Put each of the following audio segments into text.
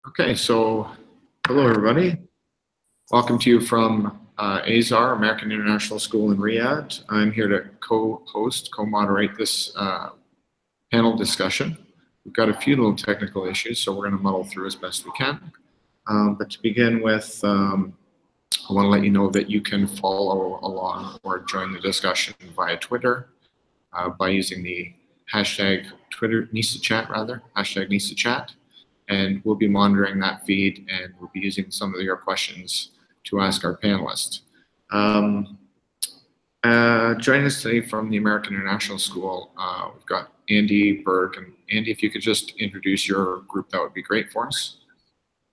Okay, so hello everybody. Welcome to you from AIS-R, American International School in Riyadh. I'm here to co-host, co-moderate this panel discussion. We've got a few little technical issues, so we're going to muddle through as best we can. But to begin with, I want to let you know that you can follow along or join the discussion via Twitter by using the hashtag hashtag NISAChat. And we'll be monitoring that feed, and we'll be using some of your questions to ask our panelists. Joining us today from the American International School, we've got Andy Berg. And Andy, if you could just introduce your group, that would be great for us.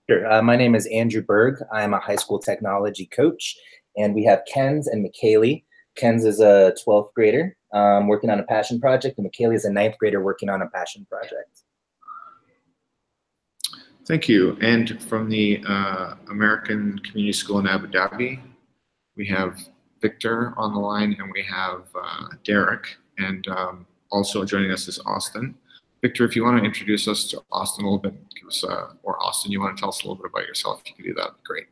Sure. My name is Andrew Berg. I'm a high school technology coach, and we have Kenza and Kayley. Kenza is a 12th grader working on a passion project, and Kayley is a 9th grader working on a passion project. Thank you. And from the American Community School in Abu Dhabi, we have Victor on the line, and we have Derek, and also joining us is Austin. Victor, if you want to introduce us to Austin a little bit, give us, or Austin, you want to tell us a little bit about yourself, if you could do that, great.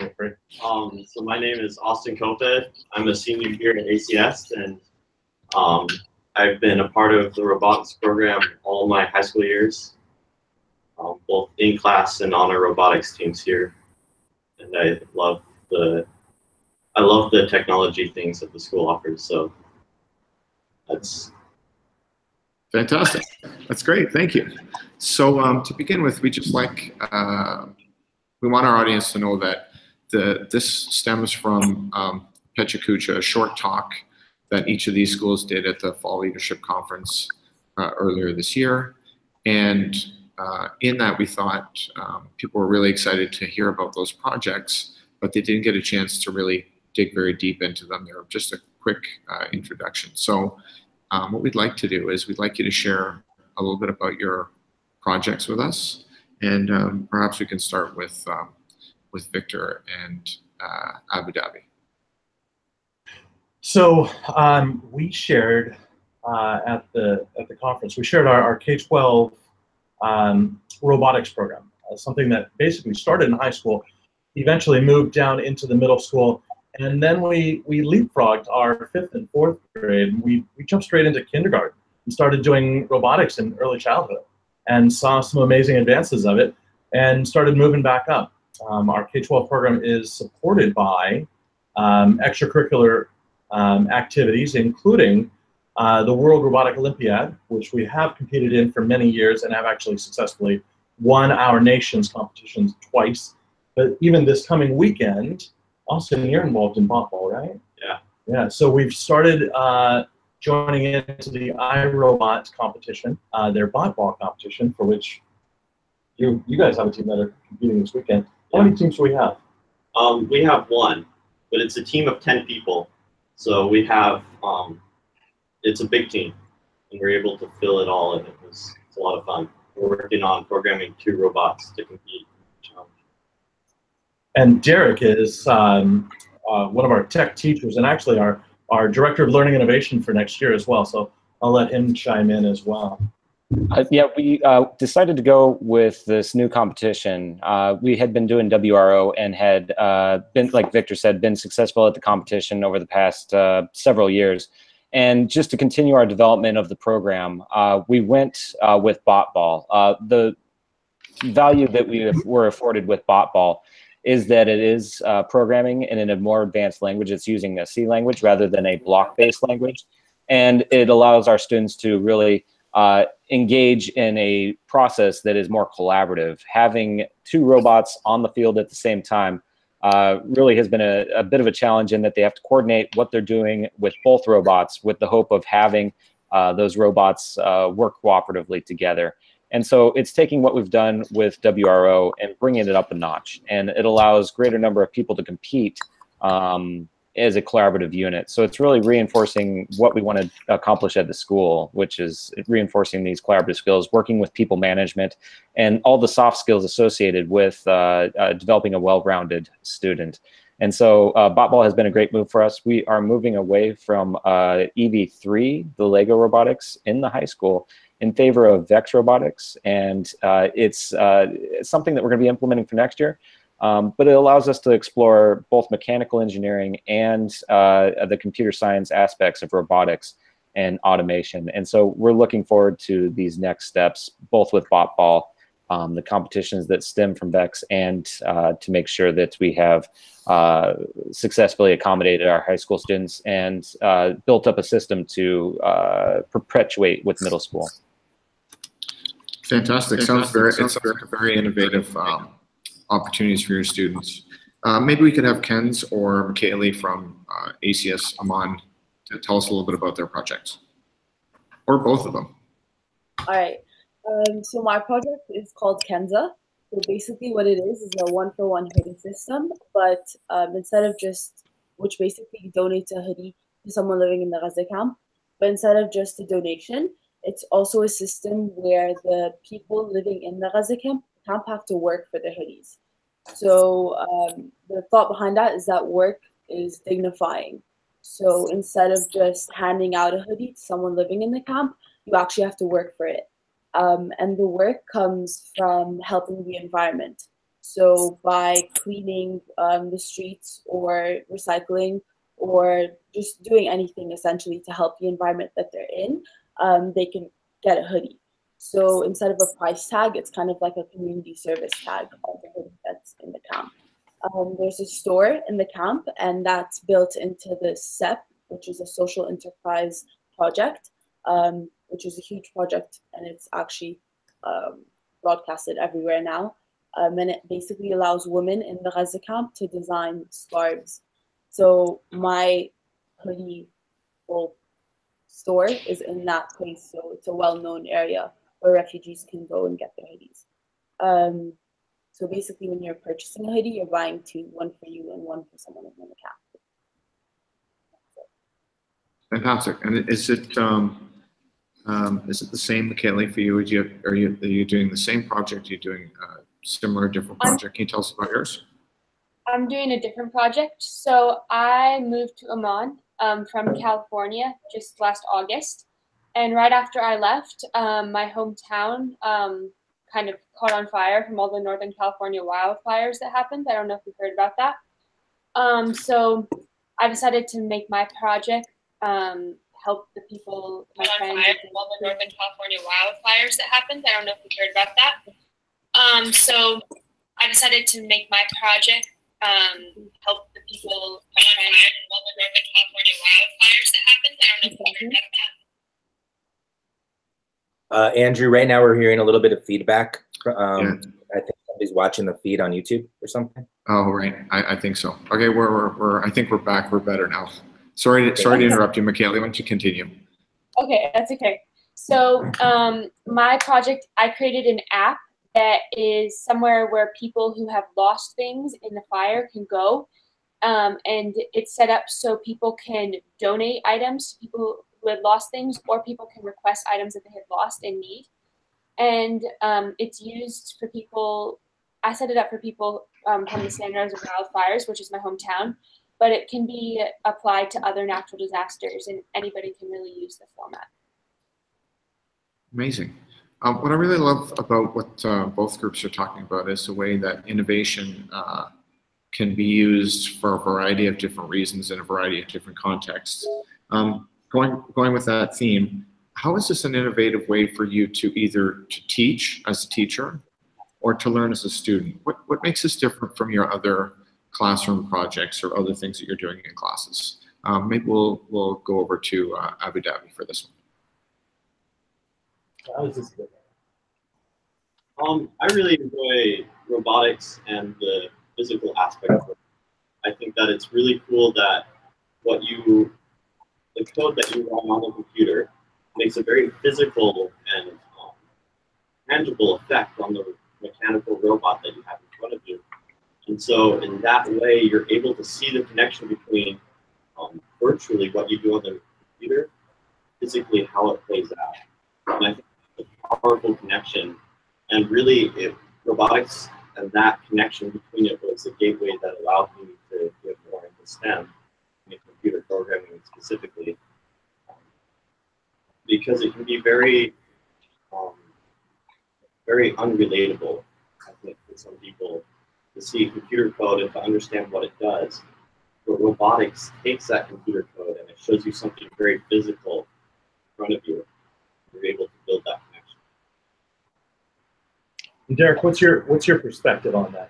Okay. So my name is Austin Koped. I'm a senior here at ACS, and I've been a part of the robotics program all my high school years. Both in class and on our robotics teams here, and I love the technology things that the school offers. So that's fantastic. That's great. Thank you. So to begin with, we just like we want our audience to know that this stems from Pecha Kucha, a short talk that each of these schools did at the Fall Leadership Conference earlier this year, and in that, we thought people were really excited to hear about those projects, but they didn't get a chance to really dig very deep into them. They're just a quick introduction. So what we'd like to do is we'd like you to share a little bit about your projects with us, and perhaps we can start with Victor and Abu Dhabi. So we shared at the conference, we shared our K-12 robotics program, something that basically started in high school, eventually moved down into the middle school, and then we leapfrogged our 5th and 4th grade. We jumped straight into kindergarten and started doing robotics in early childhood, and saw some amazing advances of it, and started moving back up. Our K-12 program is supported by extracurricular activities, including the World Robotic Olympiad, which we have competed in for many years and have actually successfully won our nation's competitions twice. But even this coming weekend, Austin, you're involved in botball, right? Yeah. Yeah. So we've started joining into the iRobot competition, their botball competition, for which you guys have a team that are competing this weekend. How many teams do we have? We have one, but it's a team of 10 people. So we have it's a big team, and we're able to fill it all, and it's a lot of fun. We're working on programming 2 robots to compete. And Derek is one of our tech teachers, and actually our director of learning innovation for next year as well. So I'll let him chime in as well. Yeah, we decided to go with this new competition. We had been doing WRO and had been, like Victor said, been successful at the competition over the past several years. And just to continue our development of the program, we went with botball. The value that we were afforded with botball is that it is programming in a more advanced language. It's using a C language rather than a block-based language. And it allows our students to really engage in a process that is more collaborative. Having 2 robots on the field at the same time really has been a bit of a challenge, in that they have to coordinate what they're doing with both robots, with the hope of having those robots work cooperatively together. And so it's taking what we've done with WRO and bringing it up a notch, and it allows greater number of people to compete as a collaborative unit. So it's really reinforcing what we want to accomplish at the school, which is reinforcing these collaborative skills, working with people management, and all the soft skills associated with developing a well-rounded student. And so botball has been a great move for us. We are moving away from EV3, the Lego robotics, in the high school, in favor of VEX robotics, and it's something that we're going to be implementing for next year. But it allows us to explore both mechanical engineering and the computer science aspects of robotics and automation. And so we're looking forward to these next steps, both with BotBall, the competitions that stem from VEX, and to make sure that we have successfully accommodated our high school students and built up a system to perpetuate with middle school. Fantastic. Sounds like a very innovative opportunities for your students. Maybe we could have Kenz or Kayley from ACS-Amman to tell us a little bit about their projects, or both of them. All right. So my project is called Kenza. So basically what it is a one-for-one hoodie system, but instead of just, which basically you donate a hoodie to someone living in the Gaza camp, but instead of just a donation, it's also a system where the people living in the Gaza camp have to work for their hoodies. So the thought behind that is that work is dignifying. So instead of just handing out a hoodie to someone living in the camp, you actually have to work for it. And the work comes from helping the environment. So by cleaning the streets or recycling or just doing anything essentially to help the environment that they're in, they can get a hoodie. So instead of a price tag, it's kind of like a community service tag of the hoodie that's in the camp. There's a store in the camp, and that's built into the SEP, which is a social enterprise project, which is a huge project, and it's actually broadcasted everywhere now. And it basically allows women in the Gaza camp to design scarves. So my hoodie store is in that place, so it's a well-known area where refugees can go and get their hoodies. So basically, when you're purchasing a hoodie, you're buying two, one for you and one for someone in the camp. Fantastic. And is it the same, Kayley, for you? Are you doing the same project? Are you doing a similar, different project? Can you tell us about yours? I'm doing a different project. So I moved to Amman from California just last August. And right after I left, my hometown kind of caught on fire from all the Northern California wildfires that happened. I don't know if you've heard about that. So I decided to make my project help the people, my friends. From all the Northern California wildfires that happened. I don't know if you've heard about that. So I decided to make my project help the people, my friends. From all the Northern California wildfires that happened. I don't know if you've heard about that. Andrew, right now we're hearing a little bit of feedback. Yeah. I think somebody's watching the feed on YouTube or something. Oh, right. I think so. Okay, I think we're back. We're better now. Sorry to interrupt you, Kayley. Why don't you continue? Okay, that's okay. So my project, I created an app that is somewhere where people who have lost things in the fire can go. And it's set up so people can donate items to people who had lost things, or people can request items that they had lost and need. And it's used for people, I set it up for people from the San Rosa wildfires, which is my hometown, but it can be applied to other natural disasters, and anybody can really use the format. Amazing. What I really love about what both groups are talking about is the way that innovation can be used for a variety of different reasons in a variety of different contexts. Going with that theme, how is this an innovative way for you to either to teach as a teacher or to learn as a student? What makes this different from your other classroom projects or other things that you're doing in classes? Maybe we'll go over to Abu Dhabi for this one. I really enjoy robotics and the physical aspect of it. I think that it's really cool that the code that you run on the computer makes a very physical and tangible effect on the mechanical robot that you have in front of you. And so in that way, you're able to see the connection between virtually what you do on the computer, physically how it plays out. And I think it's a powerful connection. And really, robotics and that connection between it was a gateway that allowed me to get more into STEM, in computer programming specifically, because it can be very very unrelatable, I think, for some people to see computer code and to understand what it does. But robotics takes that computer code and it shows you something very physical in front of you. You're able to build that connection. Derek, what's your perspective on that?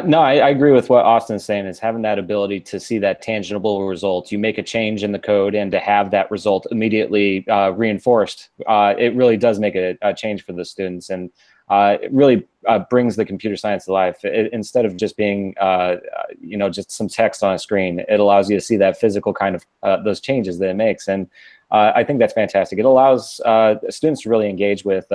No, I agree with what Austin's saying, is having that ability to see that tangible result. You make a change in the code and to have that result immediately reinforced, it really does make a change for the students, and it really brings the computer science to life. Instead of just being, you know, just some text on a screen, it allows you to see that physical kind of those changes that it makes. And I think that's fantastic. It allows students to really engage with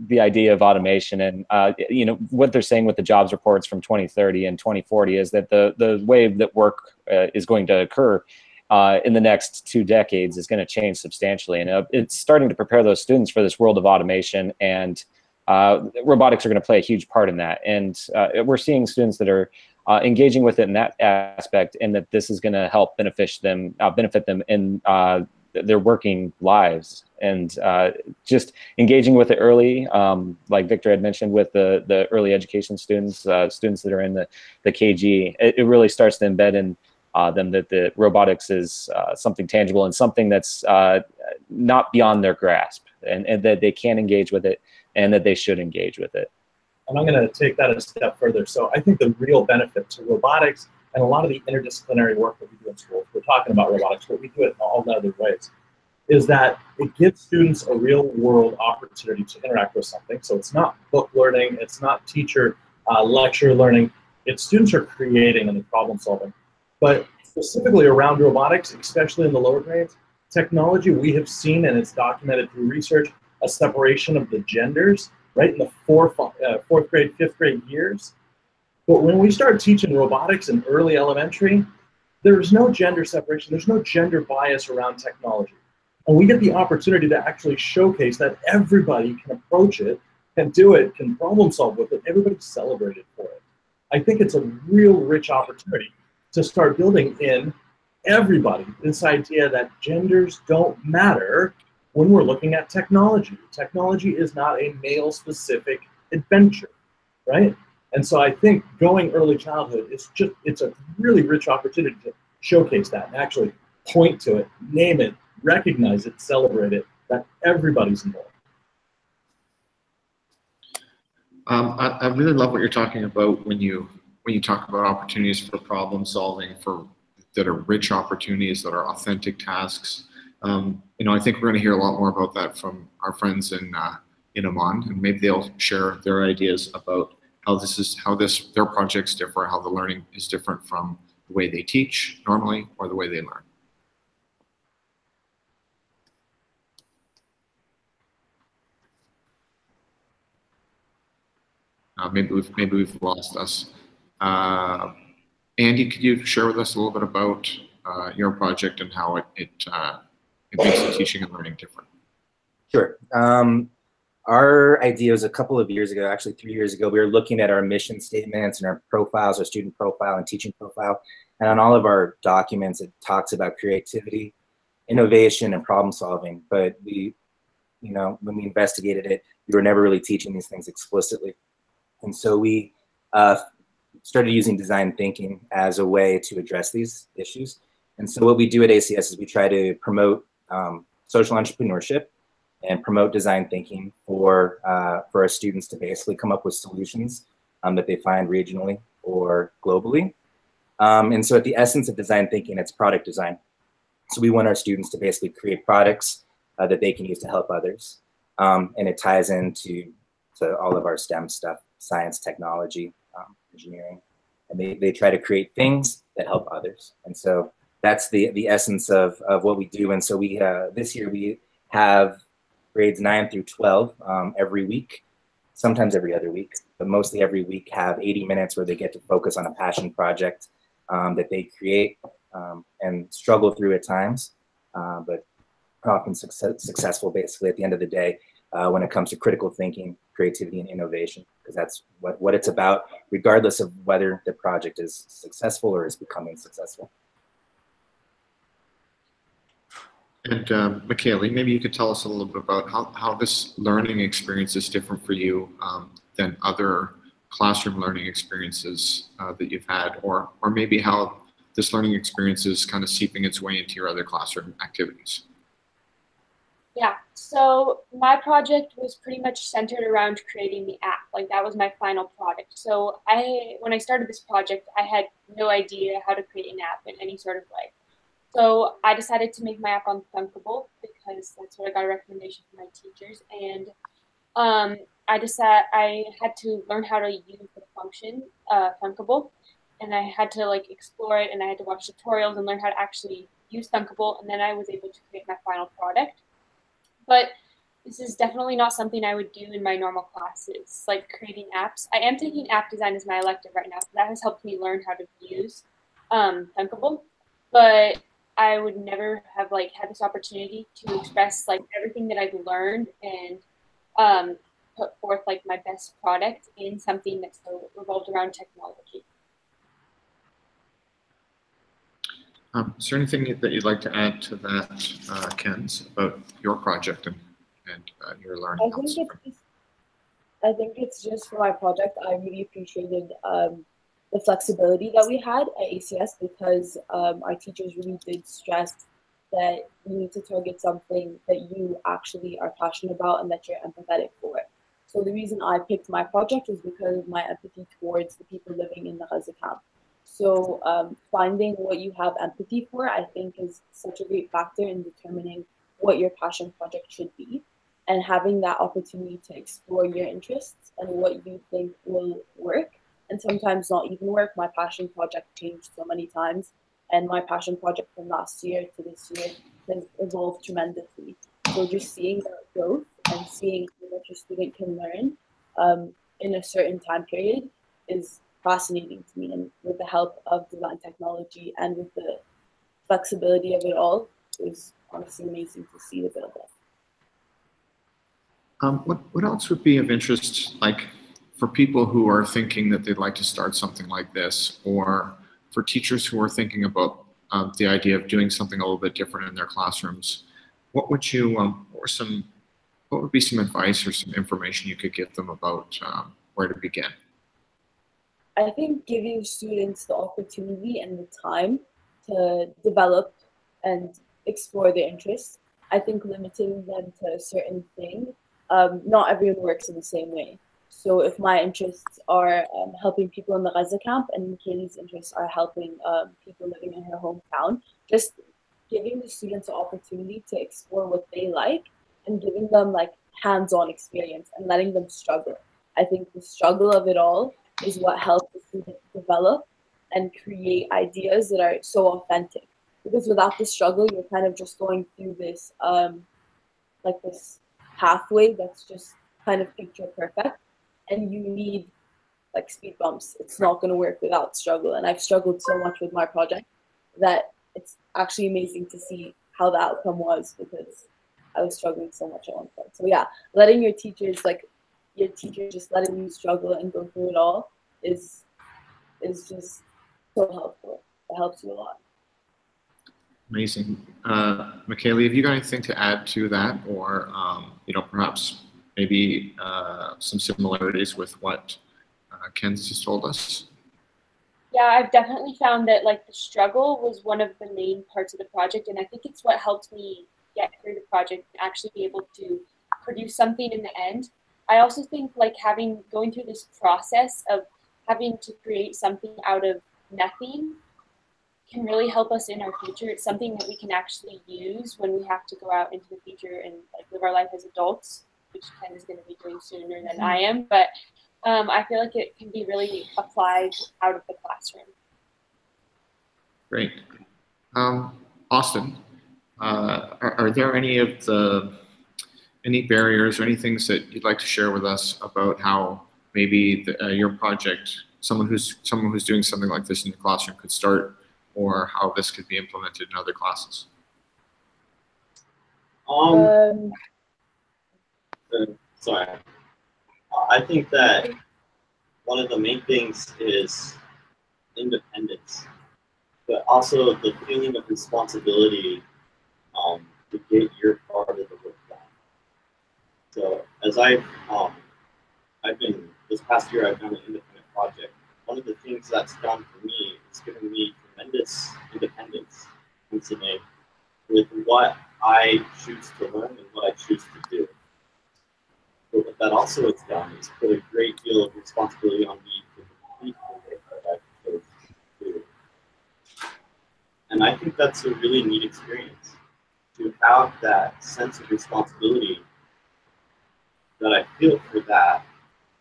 the idea of automation, and you know, what they're saying with the jobs reports from 2030 and 2040 is that the way that work is going to occur in the next 2 decades is going to change substantially, and it's starting to prepare those students for this world of automation, and robotics are going to play a huge part in that. And we're seeing students that are engaging with it in that aspect, and that this is going to help benefit them in their working lives, and just engaging with it early, like Victor had mentioned, with the early education students, students that are in the KG, it really starts to embed in them that the robotics is something tangible and something that's not beyond their grasp, and that they can engage with it, and that they should engage with it. And I'm going to take that a step further. So I think the real benefit to robotics and a lot of the interdisciplinary work that we do in schools, we're talking about robotics, but we do it in all other ways, is that it gives students a real world opportunity to interact with something. So it's not book learning, it's not teacher lecture learning, it's students are creating and problem solving. But specifically around robotics, especially in the lower grades, technology, we have seen, and it's documented through research, a separation of the genders, right, in the fourth grade, fifth grade years. But when we start teaching robotics in early elementary, there's no gender separation, there's no gender bias around technology. And we get the opportunity to actually showcase that everybody can approach it, can do it, can problem solve with it, everybody's celebrated for it. I think it's a real rich opportunity to start building in everybody this idea that genders don't matter when we're looking at technology. Technology is not a male-specific adventure, right? And so I think going early childhood, it's a really rich opportunity to showcase that and actually point to it, name it, recognize it, celebrate it, that everybody's involved. I really love what you're talking about when you talk about opportunities for problem solving, that are rich opportunities, that are authentic tasks. You know, I think we're going to hear a lot more about that from our friends in Amman, and maybe they'll share their ideas about how their projects differ, how the learning is different from the way they teach normally or the way they learn. Maybe we've lost us. Andy, could you share with us a little bit about your project and how it makes the teaching and learning different? Sure. Our idea was a couple of years ago, actually 3 years ago, we were looking at our mission statements and our profiles, our student profile and teaching profile. And on all of our documents, it talks about creativity, innovation, and problem solving. But we, you know, when we investigated it, we were never really teaching these things explicitly. And so we started using design thinking as a way to address these issues. And so what we do at ACS is we try to promote social entrepreneurship and promote design thinking for our students to basically come up with solutions that they find regionally or globally. And so at the essence of design thinking, it's product design. So we want our students to basically create products that they can use to help others. And it ties into all of our STEM stuff, science, technology, engineering. And they try to create things that help others. And so that's the essence of what we do. And so we this year we have grades 9 through 12 every week, sometimes every other week, but mostly every week have 80 minutes where they get to focus on a passion project that they create and struggle through at times, but often successful basically at the end of the day when it comes to critical thinking, creativity, and innovation, because that's what it's about, regardless of whether the project is successful or is becoming successful. And Kayley, maybe you could tell us a little bit about how this learning experience is different for you than other classroom learning experiences that you've had, or maybe how this learning experience is kind of seeping its way into your other classroom activities. Yeah, so my project was pretty much centered around creating the app. Like that was my final product. So when I started this project, I had no idea how to create an app in any sort of way. So I decided to make my app on Thunkable because that's what I got a recommendation from my teachers. And I had to learn how to use the function Thunkable, and I had to like explore it, and I had to watch tutorials and learn how to actually use Thunkable, and then I was able to create my final product. But this is definitely not something I would do in my normal classes, like creating apps. I am taking app design as my elective right now, so that has helped me learn how to use Thunkable. But I would never have like had this opportunity to express like everything that I've learned and put forth like my best product in something that's so revolved around technology. Is there anything that you'd like to add to that, Kenz, about your project and your learning? I think it's just for my project. I really appreciated the flexibility that we had at ACS because our teachers really did stress that you need to target something that you actually are passionate about and that you're empathetic for. So the reason I picked my project was because of my empathy towards the people living in the Gaza camp. So finding what you have empathy for, I think, is such a great factor in determining what your passion project should be, and having that opportunity to explore your interests and what you think will work, and sometimes not even work. My passion project changed so many times, and my passion project from last year to this year has evolved tremendously. So just seeing that growth and seeing what your student can learn in a certain time period is fascinating to me, and with the help of design technology and with the flexibility of it all, it was honestly amazing to see the build up. What else would be of interest, like for people who are thinking that they'd like to start something like this, or for teachers who are thinking about the idea of doing something a little bit different in their classrooms? What would you, what would be some advice or some information you could give them about where to begin? I think giving students the opportunity and the time to develop and explore their interests. I think limiting them to a certain thing, not everyone works in the same way. So if my interests are helping people in the Gaza camp and Kayley's interests are helping people living in her hometown, just giving the students the opportunity to explore what they like and giving them like hands-on experience and letting them struggle. I think the struggle of it all is what helps the student develop and create ideas that are so authentic. Because without the struggle, you're kind of just going through this like this pathway that's just kind of picture perfect, and you need like speed bumps. It's not going to work without struggle, and I've struggled so much with my project that it's actually amazing to see how the outcome was, because I was struggling so much at one point. So yeah, letting your teachers, like your teacher just letting you struggle and go through it all is just so helpful. It helps you a lot. Amazing. Kayley, have you got anything to add to that, or perhaps maybe some similarities with what Ken's just told us? Yeah, I've definitely found that like the struggle was one of the main parts of the project, and I think it's what helped me get through the project and actually be able to produce something in the end. I also think like going through this process of having to create something out of nothing can really help us in our future. It's something that we can actually use when we have to go out into the future and like live our life as adults, which Ken is going to be doing sooner than I am. But I feel like it can be really applied out of the classroom. Great. Austin, are there any barriers or any things that you'd like to share with us about how maybe your project, someone who's doing something like this in the classroom could start, or how this could be implemented in other classes? Sorry. I think that one of the main things is independence, but also the feeling of responsibility to get your part of the work done. So as I've been, this past year I've done an independent project. One of the things that's done for me is given me tremendous independence in today with what I choose to learn and what I choose to do. But what that also has done is put a great deal of responsibility on me to complete the work that I chose to do. And I think that's a really neat experience, to have that sense of responsibility that I feel for that,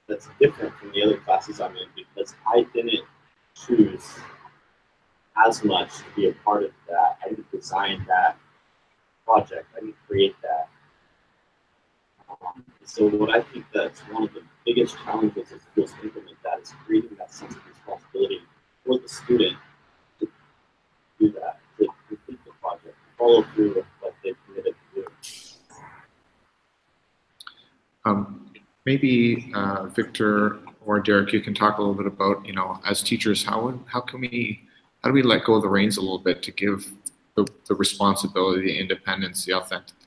that's different from the other classes I'm in, because I didn't choose as much to be a part of that. I didn't design that project. I didn't create that. So what I think that's one of the biggest challenges as schools implement that is creating that sense of responsibility for the student to do that, to complete the project, follow through with what they've committed to do. Maybe Victor or Derek, you can talk a little bit about, as teachers, how do we let go of the reins a little bit to give the responsibility, the independence, the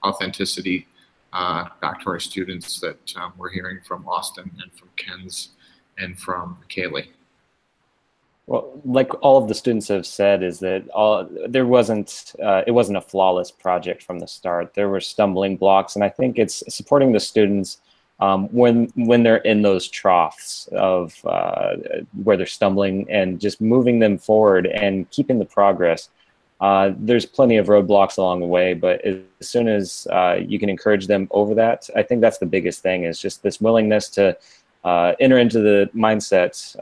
authenticity back to our students that we're hearing from Austin and from Kenz and from Kayley? Well, like all of the students have said, is that it wasn't a flawless project from the start. There were stumbling blocks, and I think it's supporting the students when they're in those troughs of where they're stumbling, and just moving them forward and keeping the progress. There's plenty of roadblocks along the way, but as soon as you can encourage them over that, I think that's the biggest thing, is just this willingness to enter into the mindset,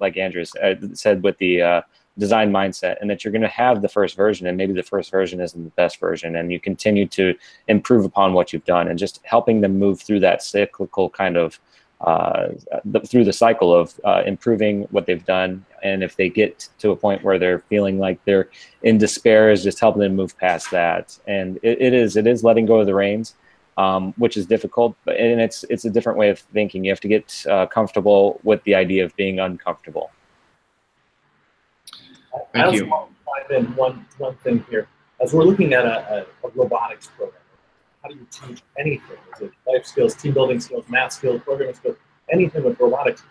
like Andrew said, with the design mindset, and that you're going to have the first version, and maybe the first version isn't the best version, and you continue to improve upon what you've done, and just helping them move through that cyclical kind of through the cycle of improving what they've done. And if they get to a point where they're feeling like they're in despair, is just helping them move past that. And it is letting go of the reins, which is difficult, and it's a different way of thinking. You have to get comfortable with the idea of being uncomfortable. Thank you. I also want to find in one thing here. As we're looking at a robotics program, how do you teach anything? Is it life skills, team building skills, math skills, programming skills, anything with robotics?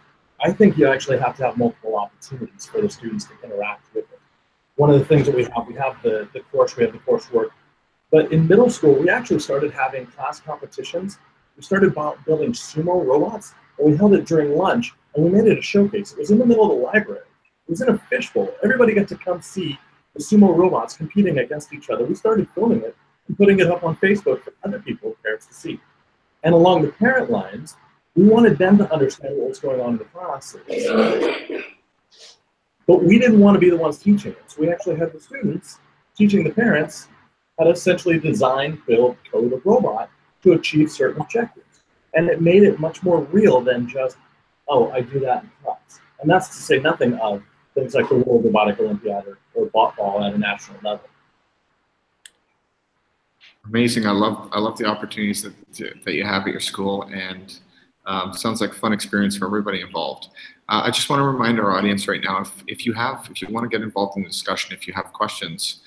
I think you actually have to have multiple opportunities for the students to interact with it. One of the things that we have the course, we have the coursework, but in middle school, we actually started having class competitions. We started building sumo robots, and we held it during lunch, and we made it a showcase. It was in the middle of the library. It was in a fishbowl. Everybody got to come see the sumo robots competing against each other. We started filming it and putting it up on Facebook for other people, parents to see. And along the parent lines, we wanted them to understand what was going on in the class. But we didn't want to be the ones teaching it. So we actually had the students teaching the parents how to essentially design, build, code a robot to achieve certain objectives. And it made it much more real than just, oh, I do that in class. And that's to say nothing of things like the World Robotic Olympiad or ball at a national level. Amazing. I love the opportunities that you have at your school, and sounds like a fun experience for everybody involved. I just want to remind our audience right now, if you want to get involved in the discussion, if you have questions,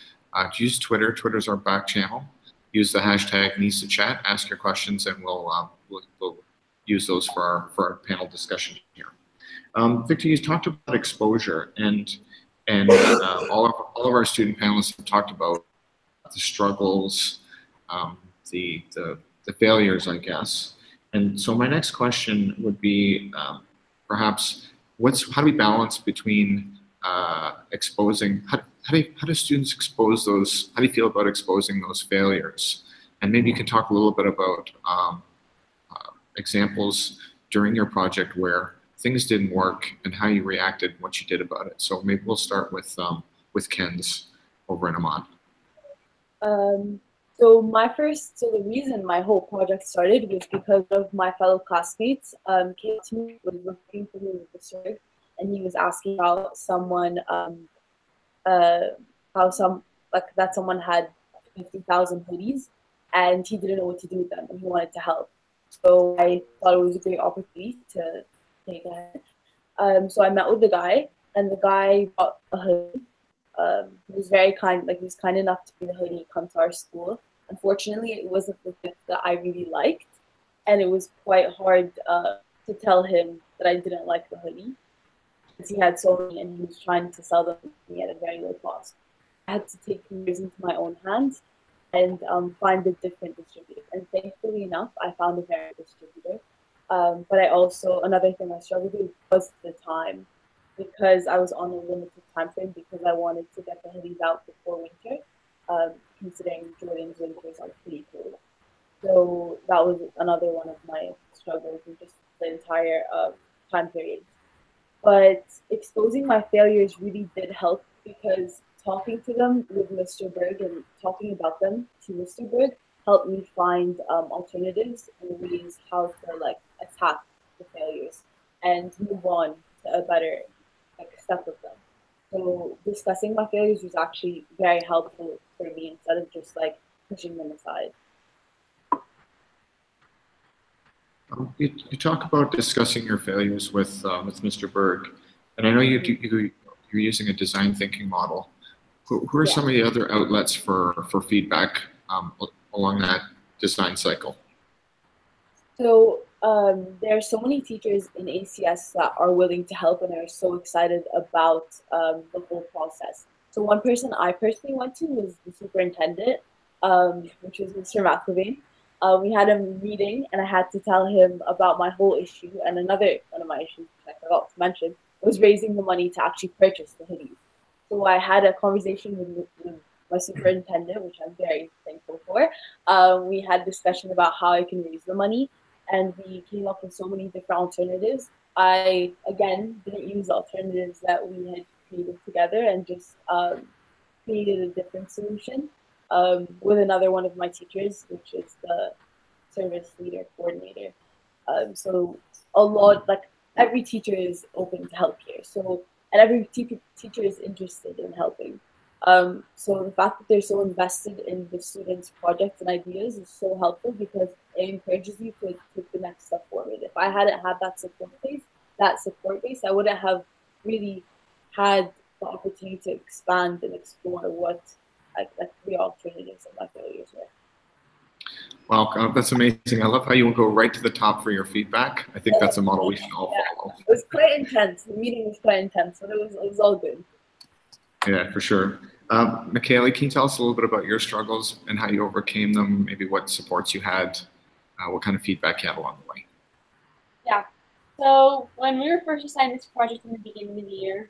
use Twitter. Twitter's our back channel. Use the hashtag needs to chat. Ask your questions, and we'll use those for our panel discussion here. Victor, you talked about exposure, and all of our student panelists have talked about the struggles, the failures, I guess. And so my next question would be, perhaps, how do we balance between exposing? How do students expose those? How do you feel about exposing those failures? And maybe you can talk a little bit about examples during your project where things didn't work and how you reacted and what you did about it. So maybe we'll start with Kenz over in Amman. So the reason my whole project started was because of my fellow classmates came to me, was looking for me with the sword, and he was asking about someone, that someone had 50,000 hoodies, and he didn't know what to do with them, and he wanted to help. So I thought it was a great opportunity to take ahead. So I met with the guy, and the guy bought a hoodie. He was very kind, he was kind enough to bring the hoodie come to our school. Unfortunately, it wasn't the fit that I really liked, and it was quite hard to tell him that I didn't like the hoodie, because he had so many and he was trying to sell them to me at a very low cost. I had to take matters into my own hands and find a different distributor. And thankfully enough, I found a very good distributor. But I also, another thing I struggled with was the time, because I was on a limited time frame, because I wanted to get the hoodies out before winter, considering Jordan's winters are pretty cold. So that was another one of my struggles in just the entire time period. But exposing my failures really did help, because talking to them with Mr. Berg and talking about them to Mr. Berg helped me find alternatives and ways how to like attack the failures and move on to a better step with them. So discussing my failures was actually very helpful for me, instead of just like pushing them aside. You talk about discussing your failures with Mr. Berg, and I know you're using a design thinking model. Who are some of the other outlets for feedback along that design cycle? So there are so many teachers in ACS that are willing to help and are so excited about the whole process. So one person I personally went to was the superintendent, which was Mr. McLevain. We had a meeting and I had to tell him about my whole issue, and another one of my issues, which I forgot to mention, was raising the money to actually purchase the hoodies. So I had a conversation with my superintendent, which I'm very thankful for. We had a discussion about how I can raise the money, and we came up with so many different alternatives. I, again, didn't use the alternatives that we had created together, and just created a different solution with another one of my teachers, which is the service leader coordinator. So a lot, like every teacher is open to help here. So, and every teacher is interested in helping. So the fact that they're so invested in the students' projects and ideas is so helpful, because it encourages you to take the next step forward. If I hadn't had that support base, I wouldn't have really had the opportunity to expand and explore what the alternatives of my failures were. Wow, that's amazing. I love how you go right to the top for your feedback. I think that's a model we should all follow. It was quite intense. The meeting was quite intense, but it was all good. Yeah, for sure. Kayley, can you tell us a little bit about your struggles and how you overcame them? Maybe what supports you had, what kind of feedback you had along the way? Yeah. So when we were first assigned this project in the beginning of the year,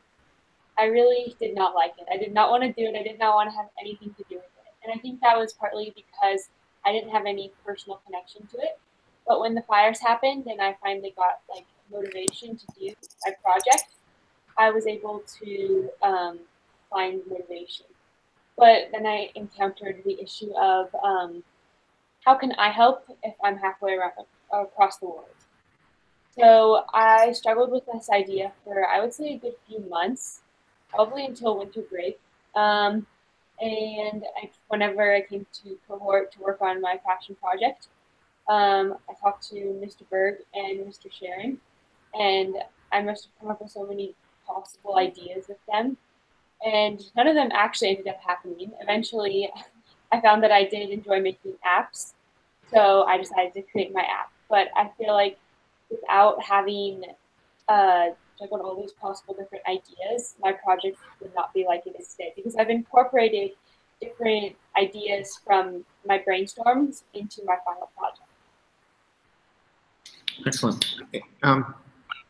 I really did not like it. I did not want to do it. I did not want to have anything to do with it. And I think that was partly because I didn't have any personal connection to it. But when the fires happened and I finally got like motivation to do my project, I was able to find motivation. But then I encountered the issue of how can I help if I'm halfway around, across the world? So I struggled with this idea for, I would say, a good few months, probably until winter break. And whenever I came to cohort to work on my passion project, I talked to Mr. Berg and Mr. Sharon, and I must have come up with so many possible ideas with them. And none of them actually ended up happening. Eventually, I found that I did enjoy making apps, so I decided to create my app. But I feel like without having juggled all these possible different ideas, my project would not be like it is today, because I've incorporated different ideas from my brainstorms into my final project. Excellent.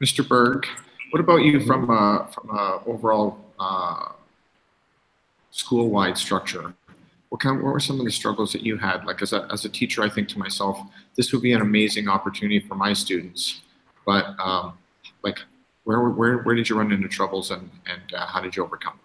Mr. Berg, what about you from a overall school-wide structure? What were some of the struggles that you had? Like as a teacher, I think to myself, this would be an amazing opportunity for my students, but like where did you run into troubles, and how did you overcome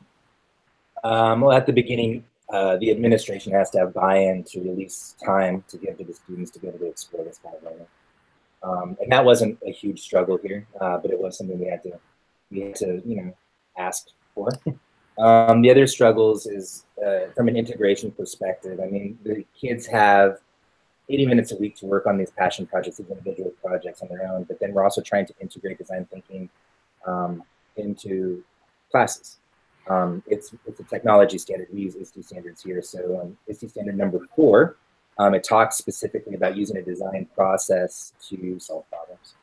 them? Well, at the beginning, the administration has to have buy-in to release time to give to the students to be able to explore this kind of learning. And that wasn't a huge struggle here, but it was something we had to ask for. The other struggles is from an integration perspective. I mean, the kids have 80 minutes a week to work on these passion projects, these individual projects on their own, but then we're also trying to integrate design thinking into classes. It's a technology standard. We use ISTE standards here. So ISTE standard number 4 It talks specifically about using a design process to solve problems.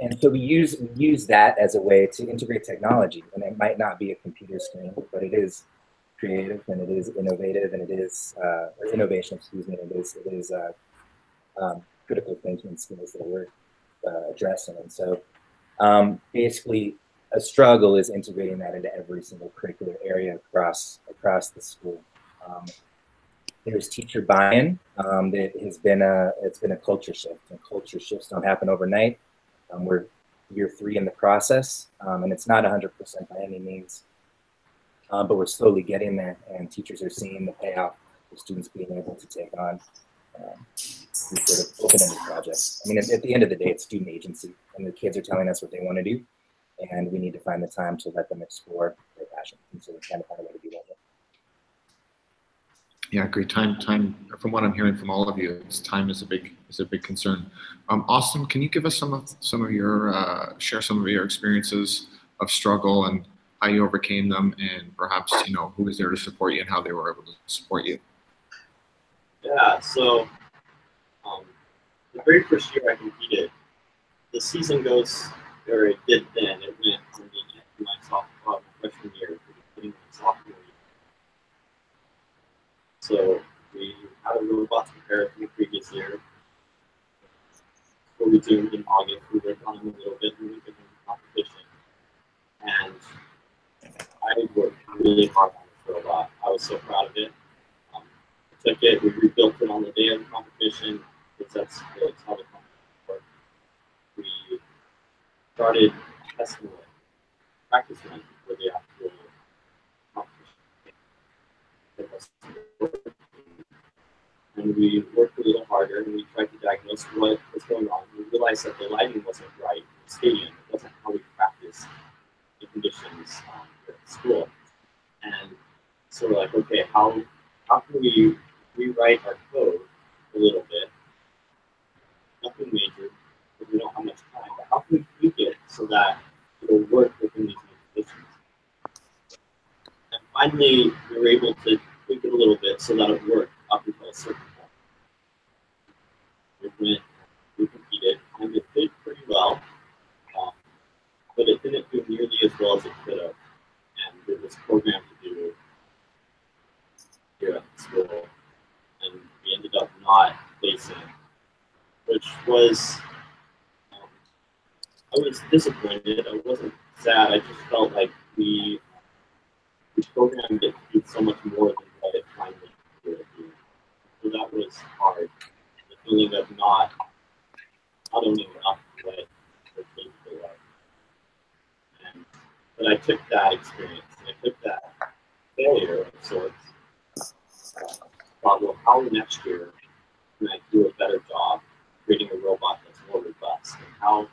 And so we use that as a way to integrate technology. And it might not be a computer screen, but it is creative and it is innovative and it is innovation, excuse me, it is critical thinking skills that we're addressing. And so basically a struggle is integrating that into every single curricular area across the school. There's teacher buy-in. That has been it's been a culture shift, and culture shifts don't happen overnight. We're year 3 in the process, and it's not 100% by any means, but we're slowly getting there, and teachers are seeing the payoff of students being able to take on these sort of open-ended projects. I mean, at the end of the day, it's student agency, and the kids are telling us what they want to do, and we need to find the time to let them explore their passion, and so we're trying to find a way to do that. Yeah, great. Time. From what I'm hearing from all of you, time is a big concern. Austin, can you give us some of your share some of your experiences of struggle and how you overcame them, and perhaps who was there to support you and how they were able to support you? Yeah. So the very first year I competed, the season goes, or it did then. It went from the end of my freshman year to the beginning of my sophomore year. So we had a robot compare from the previous year. We resumed in August. We worked on them a little bit and we took them to competition. And I worked really hard on this robot. I was so proud of it. I took it, we rebuilt it on the day of the competition, because that's how the competition worked. We started testing it, practice running for the actual competition. And we worked a little harder and we tried to diagnose what was going on. We realized that the lighting wasn't right in the stadium. It wasn't how we practice the conditions at the school. And so we're like, okay, how can we rewrite our code a little bit? Nothing major, because we don't have much time, but how can we tweak it so that it'll work within these new conditions? And finally, we were able to tweak it a little bit so that it worked up until a certain point. We competed, and it did pretty well, but it didn't do nearly as well as it could have. And there was a program to do here at the school, and we ended up not placing, which was, I was disappointed. I wasn't sad. I just felt like we programmed it to do so much more than what it finally did. So that was hard. The feeling of not owning up to what the capable of. But I took that experience and I took that failure of sorts. Thought, well, how next year can I do a better job creating a robot that's more robust? And how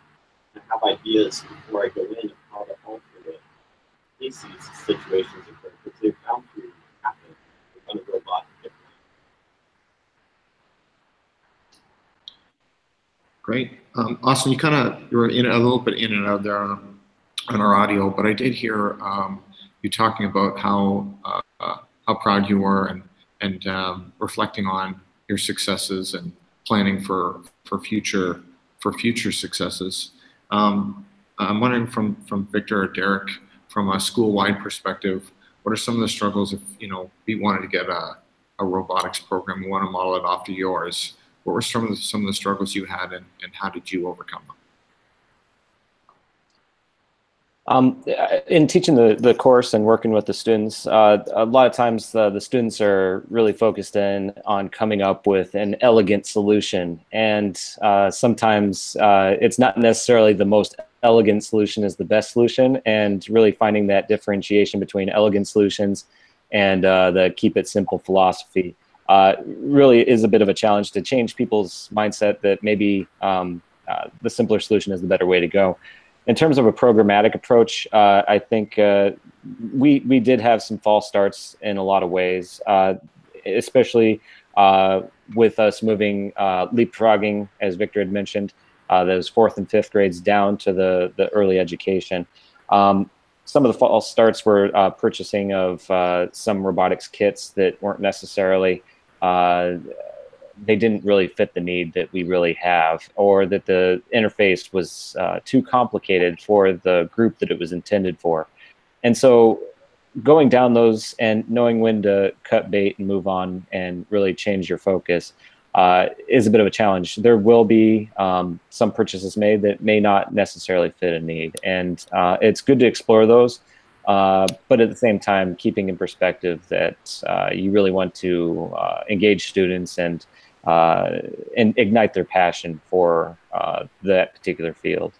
I have ideas before I go in of how to alter it in case these situations occur, because they're bound to happen with a robot differently. Great. Austin, you were in a little bit in and out there on our audio, but I did hear you talking about how proud you were and reflecting on your successes and planning for future successes. I'm wondering from Victor or Derek, from a school-wide perspective, what are some of the struggles if we wanted to get a robotics program, we want to model it after yours? What were some of the struggles you had, and how did you overcome them? In teaching the course and working with the students, a lot of times the students are really focused in on coming up with an elegant solution, and sometimes it's not necessarily the most elegant solution is the best solution, and really finding that differentiation between elegant solutions and the keep it simple philosophy really is a bit of a challenge to change people's mindset that maybe the simpler solution is the better way to go. In terms of a programmatic approach, I think we did have some false starts in a lot of ways, especially with us moving, leapfrogging, as Victor had mentioned, those 4th and 5th grades down to the early education. Some of the false starts were purchasing of some robotics kits that weren't necessarily they didn't really fit the need that we really have, or that the interface was too complicated for the group that it was intended for. And so going down those and knowing when to cut bait and move on and really change your focus is a bit of a challenge. There will be some purchases made that may not necessarily fit a need, and it's good to explore those, but at the same time, keeping in perspective that you really want to engage students and ignite their passion for that particular field.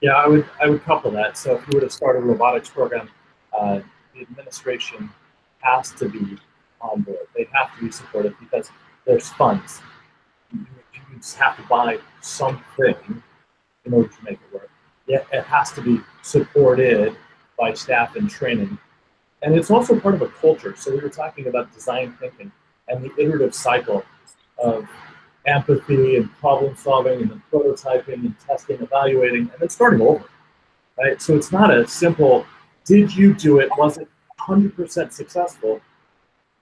Yeah, I would couple that. So if you were to start a robotics program, the administration has to be on board. They have to be supportive because there's funds. You just have to buy something in order to make it work. Yeah, it has to be supported by staff and training. And it's also part of a culture. So we were talking about design thinking and the iterative cycle of empathy and problem solving and then prototyping and testing, evaluating, and then starting over, right? So it's not a simple, did you do it? Was it 100% successful? It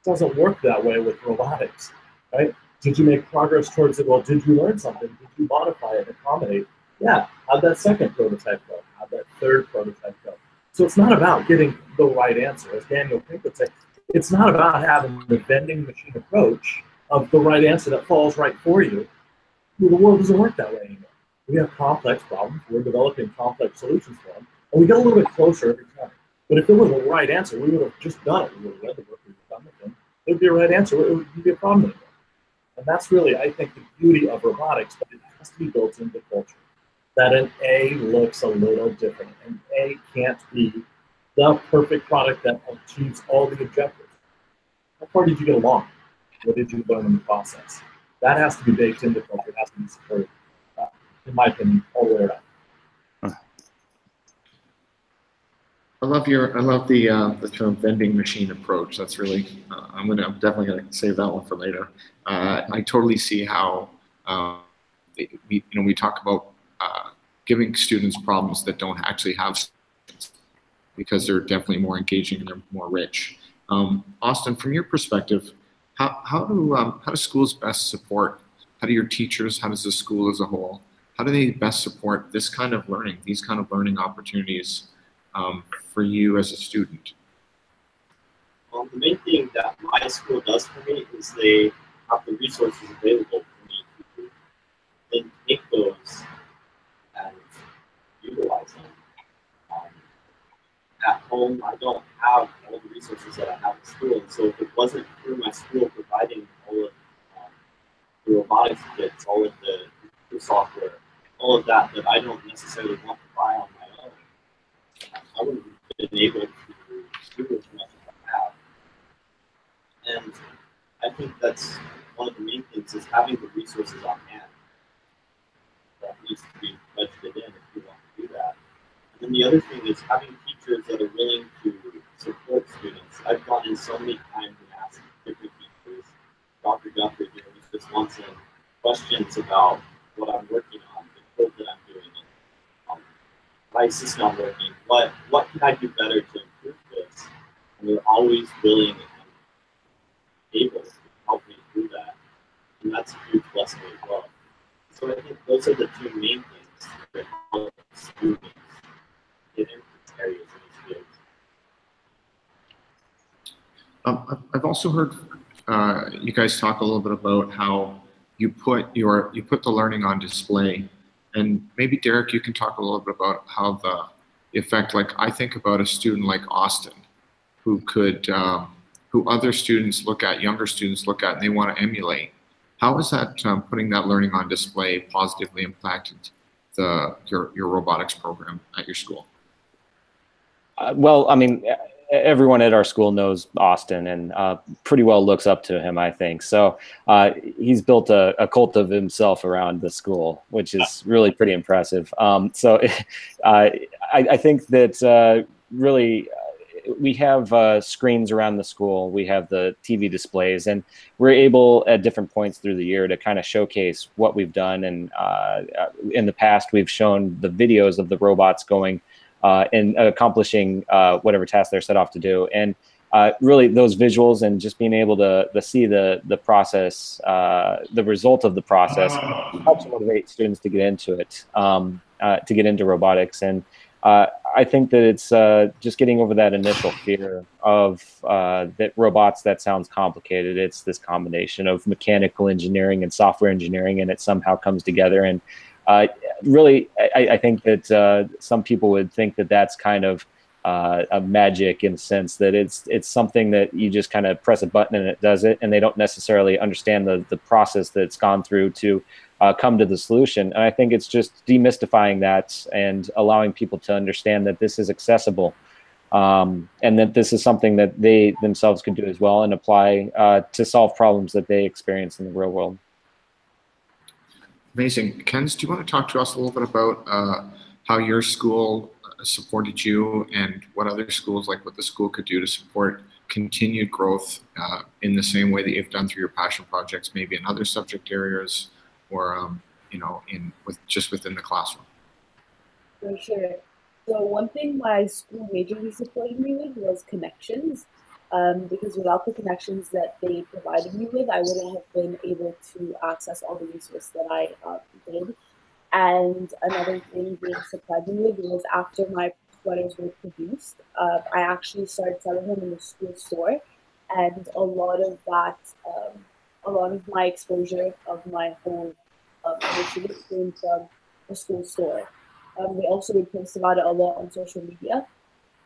doesn't work that way with robotics, right? Did you make progress towards it? Well, did you learn something? Did you modify it and accommodate? Yeah, how'd that second prototype go? How'd that third prototype go? So it's not about getting the right answer. As Daniel Pink would say, it's not about having the vending machine approach of the right answer that falls right for you. The world doesn't work that way anymore. We have complex problems. We're developing complex solutions for them. And we get a little bit closer every time. But if there was a right answer, we would have just done it. We would have read the book, we would have done the thing. It would be a right answer. It wouldn't be a problem anymore. And that's really, I think, the beauty of robotics, but it has to be built into culture. That an A looks a little different. An A can't be the perfect product that achieves all the objectives. How far did you get along? What did you learn in the process? That has to be baked into culture. It has to be supported, in my opinion, all the way around. I love the term vending machine approach. That's really I'm definitely gonna save that one for later. I totally see how we talk about giving students problems that don't actually have, because they're definitely more engaging and they're more rich. Austin, from your perspective, how do schools best support? How do your teachers? How does the school as a whole? How do they best support this kind of learning? These kind of learning opportunities for you as a student? The main thing that my school does for me is they have the resources available for me to then take those and utilize them. At home, I don't have all the resources that I have at school, and so if it wasn't through my school providing all of the robotics kits, all of the software, all of that I don't necessarily want to buy on my own, I wouldn't have been able to do as much as I have. And I think that's one of the main things, is having the resources on hand. That needs to be budgeted in if you want to do that. And then the other thing is having teachers that are willing to support students. I've gone in so many times and asked different teachers, Dr. Guthrie here was just once in, questions about what I'm working on, the code that I'm doing, and why is this not working? What can I do better to improve this? And they're always willing and able to help me do that. And that's a huge blessing as well. So I think those are the two main things that help students get into these areas and these fields. I've also heard you guys talk a little bit about how you put the learning on display, and maybe Derek, you can talk a little bit about how the effect. Like, I think about a student like Austin, who could who other students look at, younger students look at, and they want to emulate. How is that putting that learning on display positively impacted your robotics program at your school? Well, I mean, everyone at our school knows Austin and pretty well looks up to him, I think. So he's built a cult of himself around the school, which is really pretty impressive. So I think that really we have screens around the school. We have the TV displays, and we're able at different points through the year to kind of showcase what we've done. And in the past, we've shown the videos of the robots going and accomplishing whatever task they're set off to do. And really those visuals and just being able to see the process, the result of the process helps motivate students to get into it, to get into robotics. And I think that it's just getting over that initial fear of that robots, that sounds complicated. It's this combination of mechanical engineering and software engineering, and it somehow comes together. And really, I think that some people would think that that's kind of a magic, in the sense that it's something that you just kind of press a button and it does it, and they don't necessarily understand the process that's gone through to come to the solution. And I think it's just demystifying that and allowing people to understand that this is accessible, and that this is something that they themselves can do as well and apply to solve problems that they experience in the real world. Amazing. Kenz, do you want to talk to us a little bit about how your school supported you, and what other schools, like what the school could do to support continued growth in the same way that you've done through your passion projects, maybe in other subject areas, or you know, just within the classroom? For sure. So one thing my school majorly supported me with was connections, because without the connections that they provided me with, I wouldn't have been able to access all the resources that I did. And another thing they supplied me with was, after my sweaters were produced, I actually started selling them in the school store, and a lot of that, a lot of my exposure of my whole initiative came from the school store. They also would post about it a lot on social media.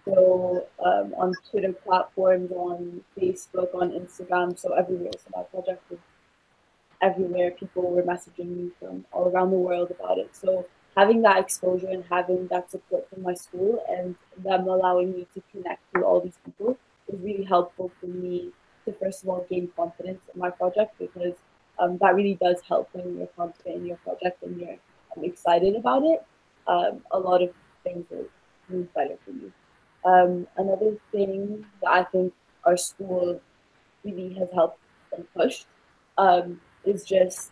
So on Twitter platforms, on Facebook, on Instagram, so everywhere. So my project was everywhere. People were messaging me from all around the world about it. So having that exposure and having that support from my school, and them allowing me to connect with all these people, was really helpful for me to, first of all, gain confidence in my project, because that really does help when you're confident in your project and you're excited about it. A lot of things will move better for you. Another thing that I think our school really has helped and pushed is just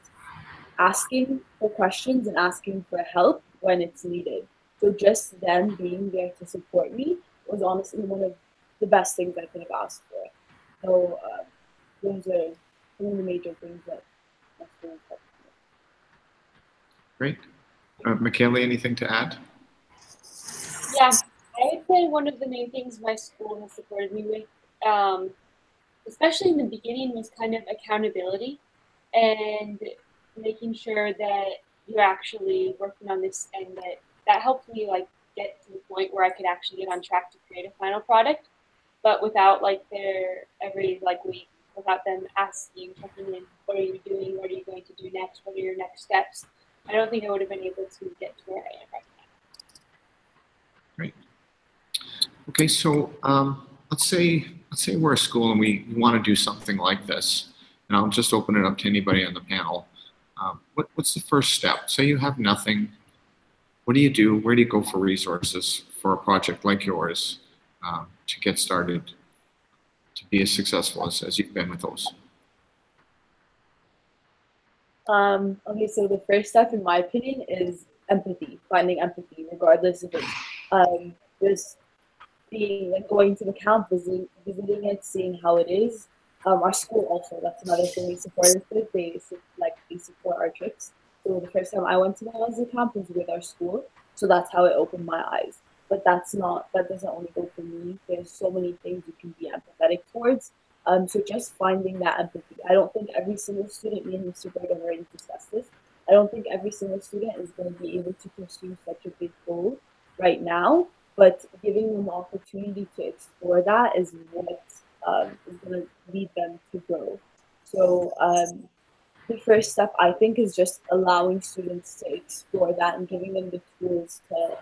asking for questions and asking for help when it's needed. So just them being there to support me was honestly one of the best things I could have asked for. So those are some of the major things that my school helped me with. Great. Kayley, anything to add? Yeah, I would say one of the main things my school has supported me with, especially in the beginning, was kind of accountability and making sure that you're actually working on this, and that helped me like get to the point where I could actually get on track to create a final product, but without like their every like week, without them asking, checking in, what are you doing, what are you going to do next, what are your next steps, I don't think I would have been able to get to where I am right now. Great. Okay, so let's say we're a school and we want to do something like this, and I'll just open it up to anybody on the panel. What's the first step? Say you have nothing. What do you do? Where do you go for resources for a project like yours to get started, to be as successful as you've been with those? Okay, so the first step, in my opinion, is empathy, finding empathy, regardless if it's just being like going to the camp, visiting it, seeing how it is. Our school also, that's another thing we support us with. They support our trips. So the first time I went to the Gaza camp was with our school. So that's how it opened my eyes. But that doesn't only go for me. There's so many things you can be empathetic towards. So just finding that empathy. I don't think every single student, me and Mr. Bird have already discussed this, I don't think every single student is going to be able to pursue such a big goal right now, but giving them the opportunity to explore that is what is going to lead them to grow. So the first step, I think, is just allowing students to explore that and giving them the tools to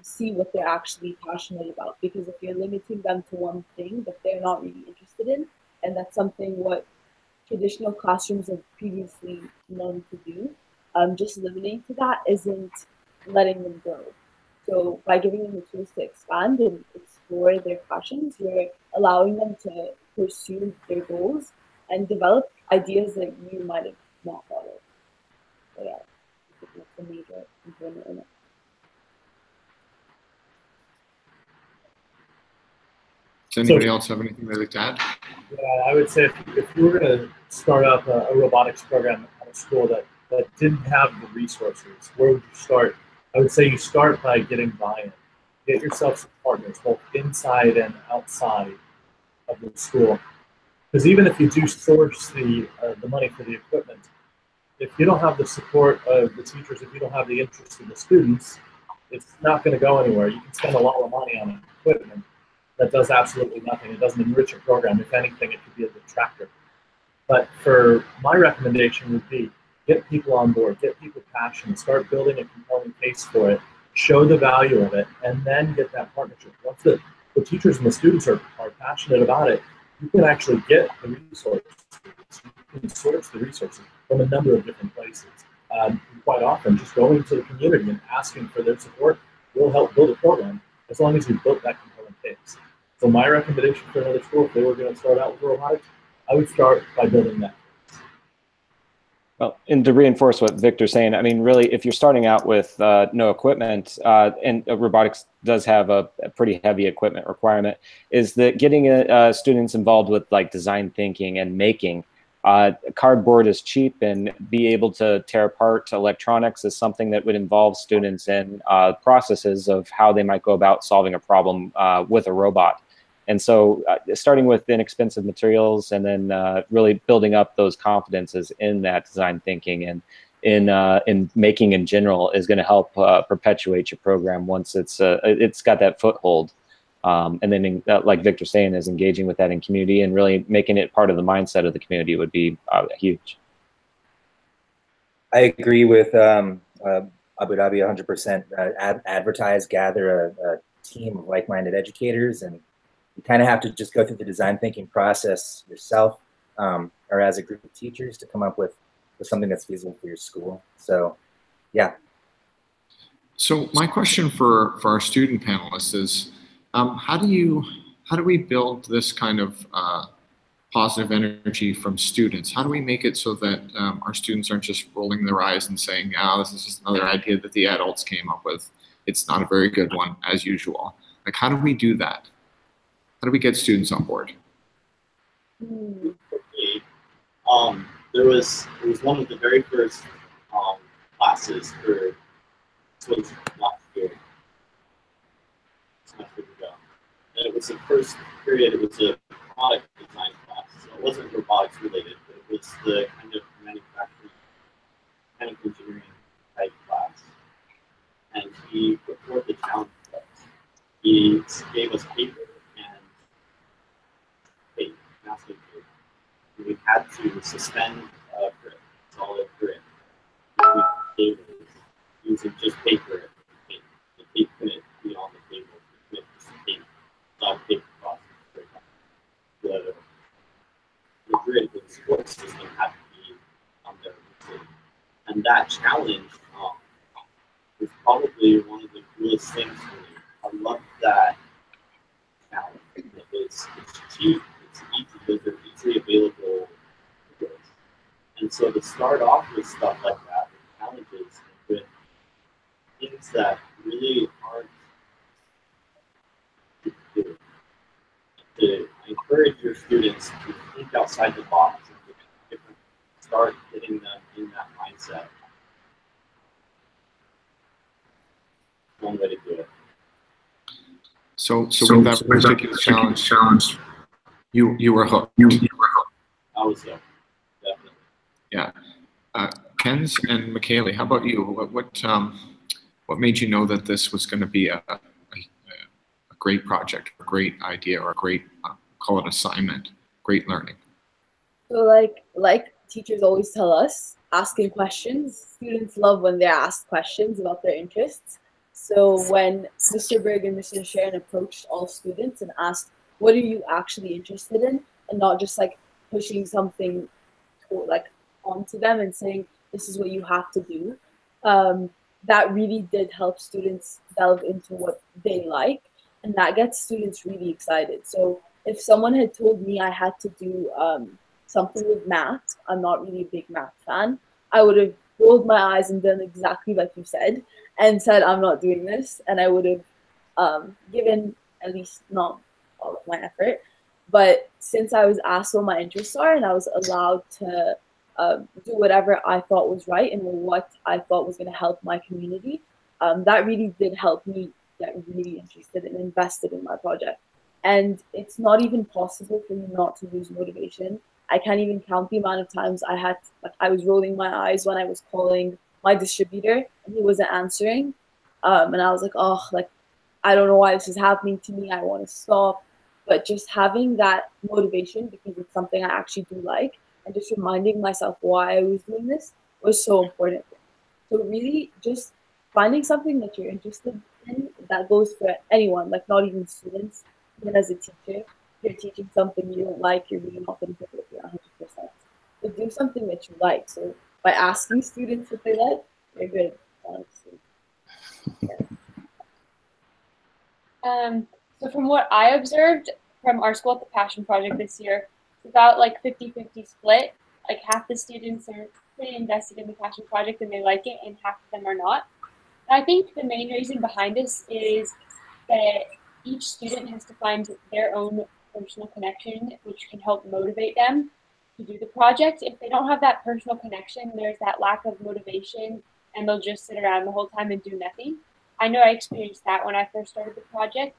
see what they're actually passionate about. Because if you're limiting them to one thing that they're not really interested in, and that's something what traditional classrooms have previously known to do, just limiting to that isn't letting them grow. So by giving them the tools to expand and explore their passions, you're allowing them to pursue their goals and develop ideas that you might have not thought of. So yeah, I think that's a major component in it. Does anybody else have anything they'd like to add? Yeah, I would say if you were going to start up a robotics program at a school that didn't have the resources, where would you start? I would say you start by getting buy-in. Get yourself some partners, both inside and outside of the school. Because even if you do source the money for the equipment, if you don't have the support of the teachers, if you don't have the interest of the students, it's not going to go anywhere. You can spend a lot of money on equipment that does absolutely nothing. It doesn't enrich a program. If anything, it could be a detractor. But for my recommendation would be get people on board, get people passionate, start building a compelling case for it, show the value of it, and then get that partnership. Once the teachers and the students are passionate about it, you can actually get the resources. You can source the resources from a number of different places. Quite often, just going to the community and asking for their support will help build a program as long as you've built that compelling case. So my recommendation for another school, if they were going to start out with robotics, I would start by building that. Well, and to reinforce what Victor's saying, I mean, really, if you're starting out with no equipment, and robotics does have a pretty heavy equipment requirement, is that getting students involved with like design thinking and making. Cardboard is cheap, and be able to tear apart electronics is something that would involve students in processes of how they might go about solving a problem with a robot. And so starting with inexpensive materials and then really building up those confidences in that design thinking and in making in general is going to help perpetuate your program once it's got that foothold. And then, like Victor's saying, is engaging with that in community and really making it part of the mindset of the community would be huge. I agree with Abu Dhabi 100%. Advertise, gather a team of like-minded educators, and you kind of have to just go through the design thinking process yourself or as a group of teachers to come up with something that's feasible for your school. So, yeah. So my question for our student panelists is, how do we build this kind of positive energy from students? How do we make it so that our students aren't just rolling their eyes and saying, "Oh, this is just another idea that the adults came up with. It's not a very good one, as usual." Like, how do we do that? How do we get students on board? It was one of the very first classes for last year. And it was the first period, it was a product design class. So it wasn't robotics related, but it was the kind of manufacturing, kind of engineering type class. And he put forth the challenge for us. He gave us paper and tape, masking tape. And we had to suspend a grid, solid grid, with cables using just paper and tape. The tape couldn't be on the table. We couldn't just tape. Paper across the grid, the support system had to be on there. And that challenge was probably one of the coolest things for me. I love that challenge. It's cheap, it's easy, they're easily available. And so to start off with stuff like that, with challenges, with things that really aren't to encourage your students to think outside the box and start getting them in that mindset. One way to do it. So with that particular challenge, you were hooked. I was hooked, definitely. Yeah. Kenz and Kayley, how about you? What made you know that this was going to be a great project, a great idea, or a great, call it assignment, great learning? So like teachers always tell us, asking questions. Students love when they're asked questions about their interests. So when Mr. Berg and Mr. Sharon approached all students and asked, what are you actually interested in? And not just like pushing something onto them and saying, this is what you have to do. That really did help students delve into what they like. And that gets students really excited. So if someone had told me I had to do something with math, I'm not really a big math fan, I would have rolled my eyes and done exactly like you said and said, I'm not doing this. And I would have given at least not all of my effort. But since I was asked what my interests are and I was allowed to do whatever I thought was right and what I thought was going to help my community, that really did help me get really interested and invested in my project. And it's not even possible for me not to lose motivation. I can't even count the amount of times I was rolling my eyes when I was calling my distributor and he wasn't answering. And I was like, oh, like, I don't know why this is happening to me. I want to stop. But just having that motivation, because it's something I actually do like, and just reminding myself why I was doing this was so important. So really just finding something that you're interested in, that goes for anyone, like not even students, even as a teacher. If you're teaching something you don't like, you're really not going to pick it up 100%. So do something that you like. So by asking students what they like, you're good, honestly. Yeah. So from what I observed from our school at the Passion Project this year, it's about like 50-50 split. Like half the students are pretty invested in the Passion Project and they like it, and half of them are not. And I think the main reason behind this is that each student has to find their own personal connection, which can help motivate them to do the project. If they don't have that personal connection, there's that lack of motivation and they'll just sit around the whole time and do nothing. I know I experienced that when I first started the project,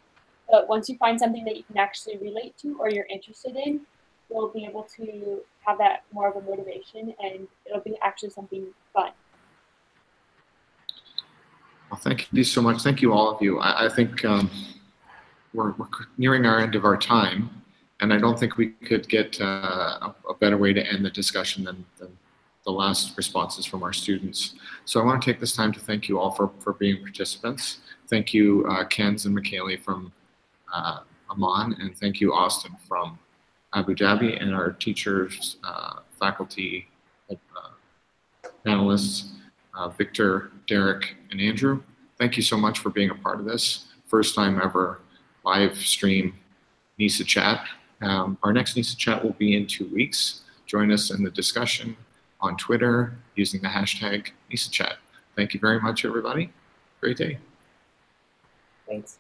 but once you find something that you can actually relate to or you're interested in, you'll be able to have that more of a motivation and it'll be actually something fun. Well, thank you so much. Thank you, all of you. I think we're nearing our end of our time, and I don't think we could get a better way to end the discussion than the last responses from our students. So I want to take this time to thank you all for being participants. Thank you, Kenza and Kayley from Amman, and thank you, Austin from Abu Dhabi, and our teachers, faculty, panelists, Victor, Derek, and Andrew. Thank you so much for being a part of this. First time ever live stream NISA chat. Our next NISA chat will be in 2 weeks. Join us in the discussion on Twitter using the hashtag NISA chat. Thank you very much, everybody. Great day. Thanks.